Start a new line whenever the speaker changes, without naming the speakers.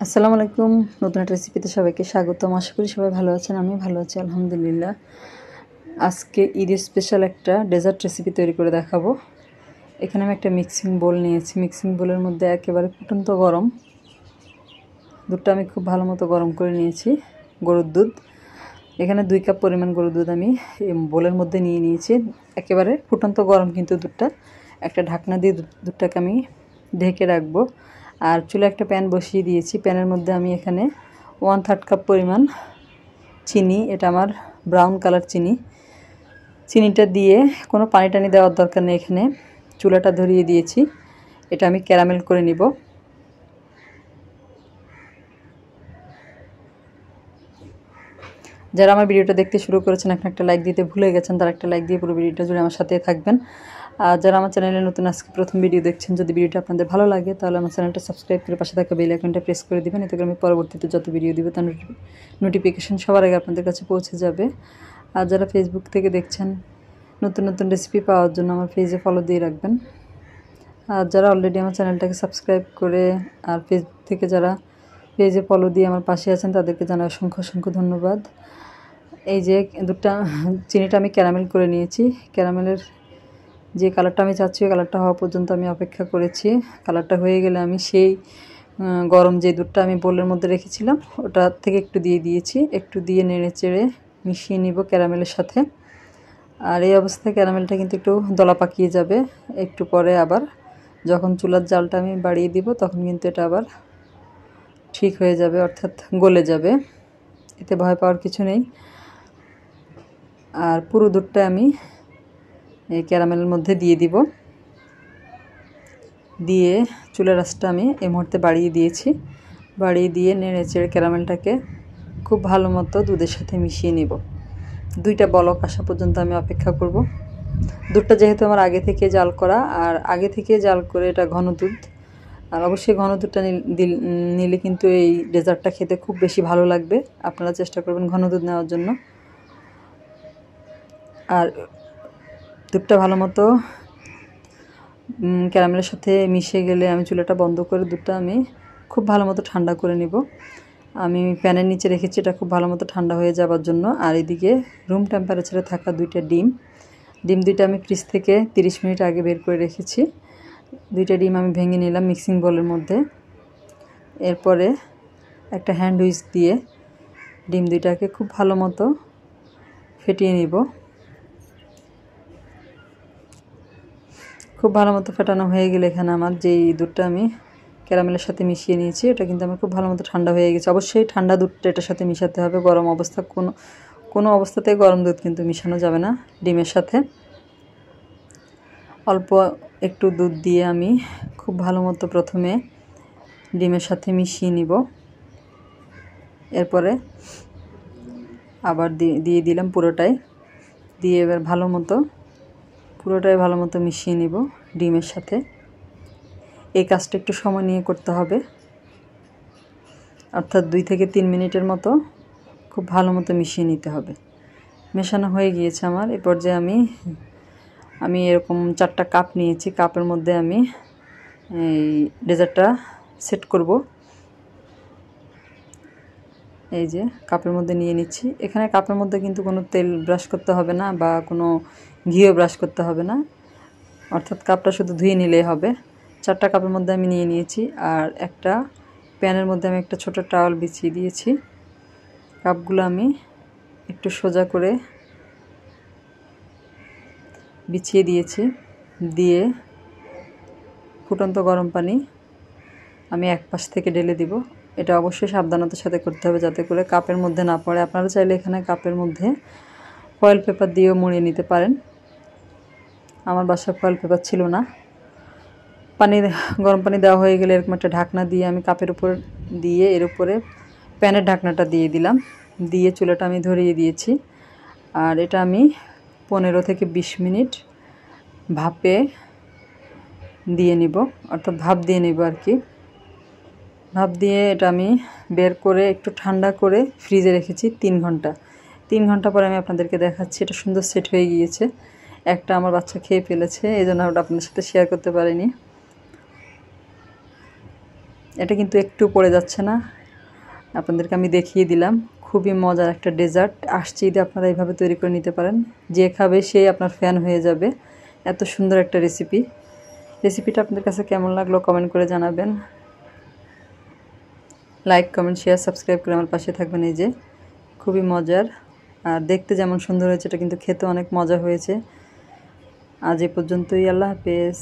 আসসালামু আলাইকুম। নতুন একটা রেসিপিতে সবাইকে স্বাগতম। আশা করি সবাই ভালো আছেন। আমি ভালো আছি আলহামদুলিল্লাহ। আজকে ঈদ স্পেশাল একটা ডেজার্ট রেসিপি তৈরি করে দেখাবো। এখানে আমি একটা মিক্সিং বোল নিয়েছি। মিক্সিং বোলের মধ্যে একেবারে ফুটন্ত গরম দুধটা আমি খুব ভালো মতো গরম করে নিয়েছি। গরুর দুধ, এখানে 2 কাপ পরিমাণ গরুর দুধ আমি এই বোলের মধ্যে নিয়ে নিয়েছি। একেবারে ফুটন্ত গরম কিন্তু দুধটা। একটা ঢাকনা দিয়ে দুধটাকে আমি ঢেকে রাখবো। আর চুলা একটা প্যান বসিয়ে দিয়েছি। প্যানের মধ্যে আমি এখানে 1/3 কাপ পরিমাণ চিনি, এটা আমার ব্রাউন কালার চিনিটা দিয়ে কোনো পানি টানি দেওয়ার দরকার নেই। এখানে চুলাটা ধরিয়ে দিয়েছি। এটা আমি ক্যারামেল করে নিব। যারা আমার ভিডিওটা দেখতে শুরু করেছেন এখন একটা লাইক দিতে ভুলে গেছেন, তারা একটা লাইক দিয়ে পুরো ভিডিওটা জুড়ে আমার সাথে থাকবেন। আর যারা আমার চ্যানেলে নতুন আজকে প্রথম ভিডিও দেখছেন, যদি ভিডিওটা আপনাদের ভালো লাগে তাহলে আমার চ্যানেলটা সাবস্ক্রাইব করে পাশে থাকা বেল আইকনটা প্রেস করে দিবেন। এতে করে আমি পরবর্তীতে যত ভিডিও দিব তার নোটিফিকেশন সবার আগে আপনাদের কাছে পৌঁছে যাবে। আর যারা ফেসবুক থেকে দেখছেন, নতুন নতুন রেসিপি পাওয়ার জন্য আমার পেজে ফলো দিয়ে রাখবেন। আর যারা অলরেডি আমার চ্যানেলটাকে সাবস্ক্রাইব করে আর ফেসবুক থেকে যারা পেজে ফলো দিয়ে আমার পাশে আছেন তাদেরকে জানাই অসংখ্য অসংখ্য ধন্যবাদ। এই যে চিনিটা আমি ক্যারামেল করে নিয়েছি। ক্যারামেলের যে কালারটা আমি চাচ্ছি ওই কালারটা হওয়া পর্যন্ত আমি অপেক্ষা করেছি। কালারটা হয়ে গেলে আমি সেই গরম যে দুধটা আমি বোলের মধ্যে রেখেছিলাম ওটা থেকে একটু দিয়ে দিয়েছি। একটু দিয়ে নেড়ে চেড়ে মিশিয়ে নিব ক্যারামেলের সাথে। আর এই অবস্থায় ক্যারামেলটা কিন্তু একটু দলা পাকিয়ে যাবে। একটু পরে আবার যখন চুলার জালটা আমি বাড়িয়ে দিব তখন কিন্তু এটা আবার ঠিক হয়ে যাবে, অর্থাৎ গলে যাবে। এতে ভয় পাওয়ার কিছু নেই। আর পুরো দুধটা আমি এই ক্যারামেলের মধ্যে দিয়ে দিব। দিয়ে চুলার আঁচটা আমি এই মুহূর্তে বাড়িয়ে দিয়েছি। বাড়িয়ে দিয়ে নেড়ে চেড়ে ক্যারামেলটাকে খুব ভালো মতো দুধের সাথে মিশিয়ে নিব। 2টা বলক আসা পর্যন্ত আমি অপেক্ষা করব। দুধটা যেহেতু আমার আগে থেকে জাল করা, আর আগে থেকে জাল করে এটা ঘন দুধ, আর অবশ্যই ঘন দুধটা নিলে কিন্তু এই ডেজার্টটা খেতে খুব বেশি ভালো লাগবে। আপনারা চেষ্টা করবেন ঘন দুধ নেওয়ার জন্য। আর দুধটা ভালো মতো ক্যারামেলের সাথে মিশে গেলে আমি চুলাটা বন্ধ করে দুধটা আমি খুব ভালো মতো ঠান্ডা করে নিব। আমি প্যানের নিচে রেখেছি এটা খুব ভালো মতো ঠান্ডা হয়ে যাওয়ার জন্য। আর এদিকে রুম টেম্পারেচারে থাকা 2টা ডিম 2টা আমি ফ্রিজ থেকে 30 মিনিট আগে বের করে রেখেছি। 2টা ডিম আমি ভেঙে নিলাম মিক্সিং বোলের মধ্যে। এরপরে একটা হ্যান্ড হুইস্ক দিয়ে ডিম 2টাকে খুব ভালো মতো ফেটিয়ে নিব। খুব ভালো মতো ফেটানো হয়ে গেলে এখানে আমার যেই দুধটা আমি ক্যারামেলের সাথে মিশিয়ে নিয়েছি এটা কিন্তু আমার খুব ভালো মতো ঠান্ডা হয়ে গেছে। অবশ্যই ঠান্ডা দুধটা এটার সাথে মিশাতে হবে। গরম অবস্থা কোনো অবস্থাতেই গরম দুধ কিন্তু মিশানো যাবে না ডিমের সাথে। অল্প একটু দুধ দিয়ে আমি খুব ভালো মতো প্রথমে ডিমের সাথে মিশিয়ে নিব। এরপরে আবার দিয়ে দিলাম পুরোটাই। দিয়ে এবার পুরোটাই ভালো মতো মিশিয়ে নিব ডিমের সাথে। এই কাজটা একটু সময় নিয়ে করতে হবে, অর্থাৎ 2 থেকে 3 মিনিটের মতো খুব ভালো মতো মিশিয়ে নিতে হবে। মেশানো হয়ে গিয়েছে আমার। এই পর্যায়ে আমি এরকম 4টা কাপ নিয়েছি। কাপের মধ্যে আমি এই ডেজার্টটা সেট করব। এই যে কাপের মধ্যে নিয়ে নিচ্ছি। এখানে কাপের মধ্যে কিন্তু কোনো তেল ব্রাশ করতে হবে না বা কোনো ঘিও ব্রাশ করতে হবে না, অর্থাৎ কাপটা শুধু ধুয়ে নিলেই হবে। 4টা কাপের মধ্যে আমি নিয়ে নিয়েছি। আর একটা প্যানের মধ্যে আমি একটা ছোট টাওয়াল বিছিয়ে দিয়েছি। কাপগুলো আমি একটু সোজা করে বিছিয়ে দিয়েছি। দিয়ে ফুটন্ত গরম পানি আমি এক পাশ থেকে ঢেলে দিব। এটা অবশ্যই সাবধানতার সাথে করতে হবে যাতে করে কাপের মধ্যে না পড়ে। আপনারা চাইলে এখানে কাপের মধ্যে ফয়েল পেপার দিয়েও মুড়িয়ে নিতে পারেন। আমার বাসায় ফয়েল পেপার ছিল না। গরম পানি দেওয়া হয়ে গেলে এরকম একটা ঢাকনা দিয়ে আমি কাপের উপর দিয়ে এর উপরে প্যানের ঢাকনাটা দিয়ে দিলাম। দিয়ে চুলাটা আমি ধরিয়ে দিয়েছি। আর এটা আমি 15 থেকে 20 মিনিট ভাপে দিয়ে নিব, অর্থাৎ ভাপ দিয়ে নিব আর কি। ভাপ দিয়ে এটা আমি বের করে একটু ঠান্ডা করে ফ্রিজে রেখেছি 3 ঘন্টা। 3 ঘন্টা পরে আমি আপনাদেরকে দেখাচ্ছি। এটা সুন্দর সেট হয়ে গিয়েছে। একটা আমার বাচ্চা খেয়ে ফেলেছে, এই জন্য ওটা আপনাদের সাথে শেয়ার করতে পারিনি। এটা কিন্তু একটু পড়ে যাচ্ছে না, আপনাদেরকে আমি দেখিয়ে দিলাম। খুবই মজার একটা ডেজার্ট, আসছে ঈদে আপনারা এইভাবে তৈরি করে নিতে পারেন, যে খাবে সেই আপনার ফ্যান হয়ে যাবে। এত সুন্দর একটা রেসিপিটা আপনাদের কাছে কেমন লাগলো কমেন্ট করে জানাবেন। লাইক কমেন্ট শেয়ার সাবস্ক্রাইব করে আমার পাশে থাকবেন। এই যে খুবই মজার, আর দেখতে যেমন সুন্দর হয়েছে এটা কিন্তু খেতে অনেক মজা হয়েছে। আজ এ পর্যন্তই, আল্লাহ হাফেজ।